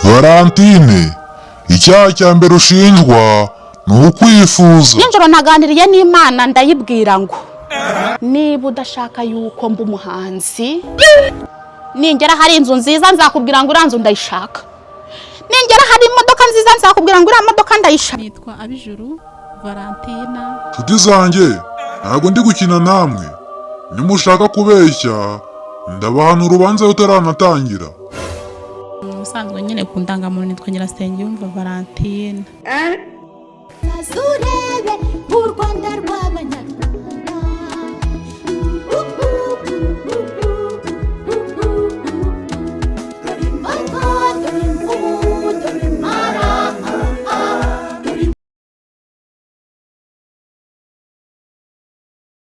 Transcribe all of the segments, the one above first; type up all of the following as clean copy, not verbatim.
Valentine, icyaha cya mbere ushinjwa ni ukwifuza. Nijoro naganiriye n'Imana ndayibwira ngo niba udashaka yuko mba umuhanzi, ningera hari inzu nziza nzakubwira ngo uriya nzu ndayishaka, ningera hari imodoka nziza nzakubwira ngo uriya modoka ndayishaka. Nitwa Abijuru Valentina. Nshuti zanjye, ntabwo ndi gukina namwe. Nimushaka kubeshya ndabahana urubanza rutaranatangira. Ubusanzwe nyine ku ndangamuntu nitwa Nyirasengiyumva Valentina. Nazurebe u Rwanda rw'Abanyarwanda.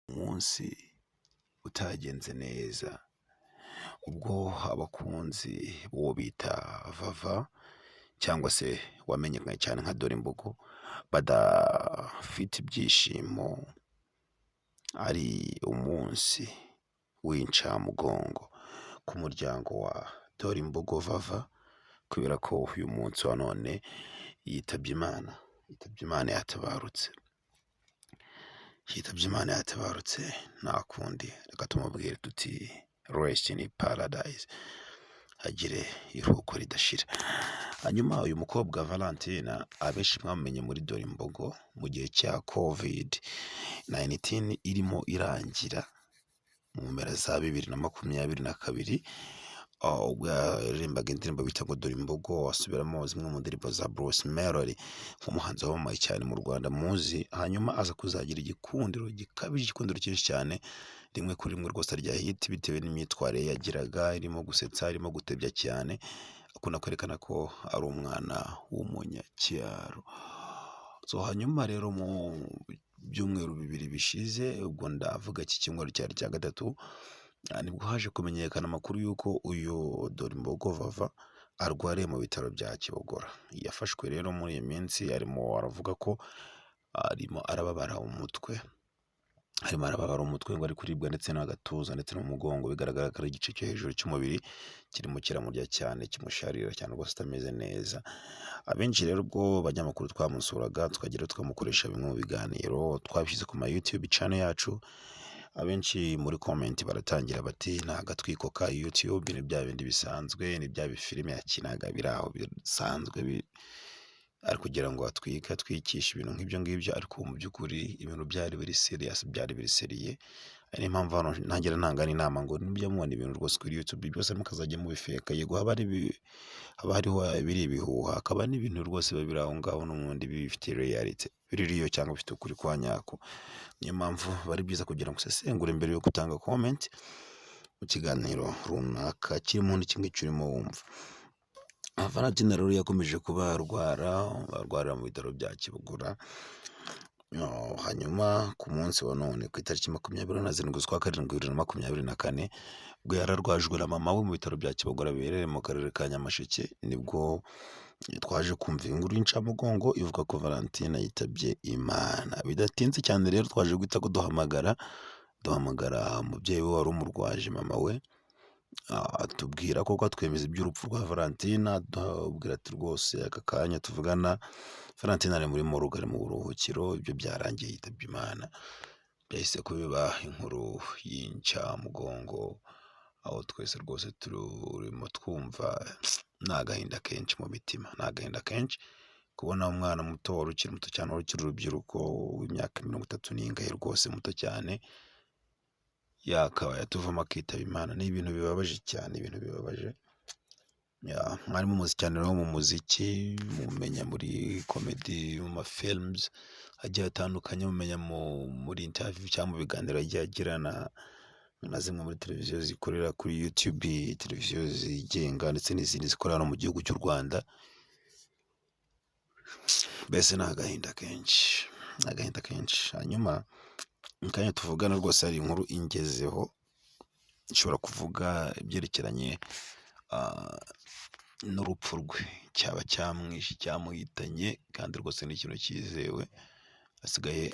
Umunsi utagenze neza ubwo abakunzi b'uwo bita Vava cyangwa se wamenyekanye cyane nka Dorimbogo badafite ibyishimo, ari umunsi w'incamugongo ku muryango wa Dorimbogo Vava, kubera ko uyu munsi wa none yitabye Imana yatabarutse. Nta kundi reka tumubwire tuti rest in paradise, agire iruhuko ridashira. Hanyuma uyu mukobwa Valentina abenshi mwamenye muri Dorimbogo mu gihe cya COVID-19 irimo irangira mu mpera za 2022, ubwo yaririmbaga indirimbo bita ngo Dorimbogo, asubiramo zimwe mu ndirimbo za Bruce Melody nk'umuhanzi wamamaye cyane mu Rwanda muzi. Hanyuma aza kuzagira igikundiro cyinshi cyane, rimwe kuri rimwe rwose rya hit bitewe n'imyitwarire yagiraga, irimo gusetsa, irimo gutebya cyane, akunda kwerekana ko ari umwana w'umunyacyaro. Hanyuma rero mu byumweru 2 bishize, ubwo ndavuga iki cyumweru cyari cya gatatu, nibwo haje kumenyekana amakuru y'uko uyu Dorimbogo Vava arwariye mu bitaro bya Kibogora. Yafashwe rero muri iyi minsi arimo aravuga ko arimo arababara umutwe, ngo ari kuribwa ndetse n'agatuza ndetse n'umugongo, bigaragara ko ari igice cyo hejuru cy'umubiri kirimo kiramurya cyane, kimusharira cyane rwose atameze neza. Abenshi rero ubwo abanyamakuru twamusuraga tukagira tukamukoresha bimwe mu biganiro twabishyize ku ma YouTube channel yacu, abenshi muri comment baratangira bati nta gatwiko ka YouTube, ni bya bindi bisanzwe, ni bya bifilime yakinaga biraho bisanzwe, ari kugira ngo atwikishe ibintu nk'ibyo ngibyo, ariko mu by'ukuri ibintu byari biri serious, byari biri seriye. Ari impamvu hano ntangira ntangana inama ngo nibyo mubona ibintu rwose kuri YouTube byose mukazajya mubifeka, yego haba hariho biri ibihuha, akaba n'ibintu rwose babiri aho ngaho n'ubundi bifite reality, biriyo cyangwa bifite ukuri kwa nyako. Niyo mpamvu bari byiza kugira ngo usesengure mbere yo gutanga comment mu kiganiro runaka kirimo n'ikimwe cyurimo wumva. Valentina rero yakomeje kuba arwarira mu bitaro bya Kibogora. Hanyuma ku munsi wa none ku itariki 27 z'ukwa karindwi 2024, ubwo yararwajwe na mama we mu bitaro bya Kibogora biherereye mu karere ka Nyamasheke, nibwo twaje kumva inkuru y'incamugongo ivuga ko Valentina yitabye Imana. Bidatinze cyane rero twaje guhita ko duhamagara umubyeyi we wari umurwaje mama we, atubwira ko twemeza iby'urupfu rwa Valentina, tubwira ati rwose aka kanya tuvugana Valentina ari muri moruga, ari mu buruhukiro, ibyo byarangiye yitabye Imana. Byahise kubiba inkuru y'incamugongo, aho twese rwose turimo twumva n'agahinda kenshi mu mitima, n'agahinda kenshi kubona umwana muto wari ukiri muto cyane, wari ukiri urubyiruko w'imyaka 30 rwose muto cyane, yakaba yatuvamo akitaba Imana. Ni ibintu bibabaje cyane, ibintu bibabaje. Mwari muzi cyane rero mu muziki, mumenya muri comedy, mu ma films agiye atandukanye, mumenya muri interview cyangwa mu biganiro agiye agirana na zimwe muri televiziyo zikorera kuri YouTube, televiziyo zigenga ndetse n'izindi zikorera no mu gihugu cy'u Rwanda. Mbese ni agahinda kenshi. Hanyuma mukanya tuvugana rwose hari inkuru ingezeho ishobora kuvuga ibyerekeranye n'urupfu rwe, cyaba cyamwishe cyamuhitanye, kandi rwose ni ikintu cyizewe. Asigaye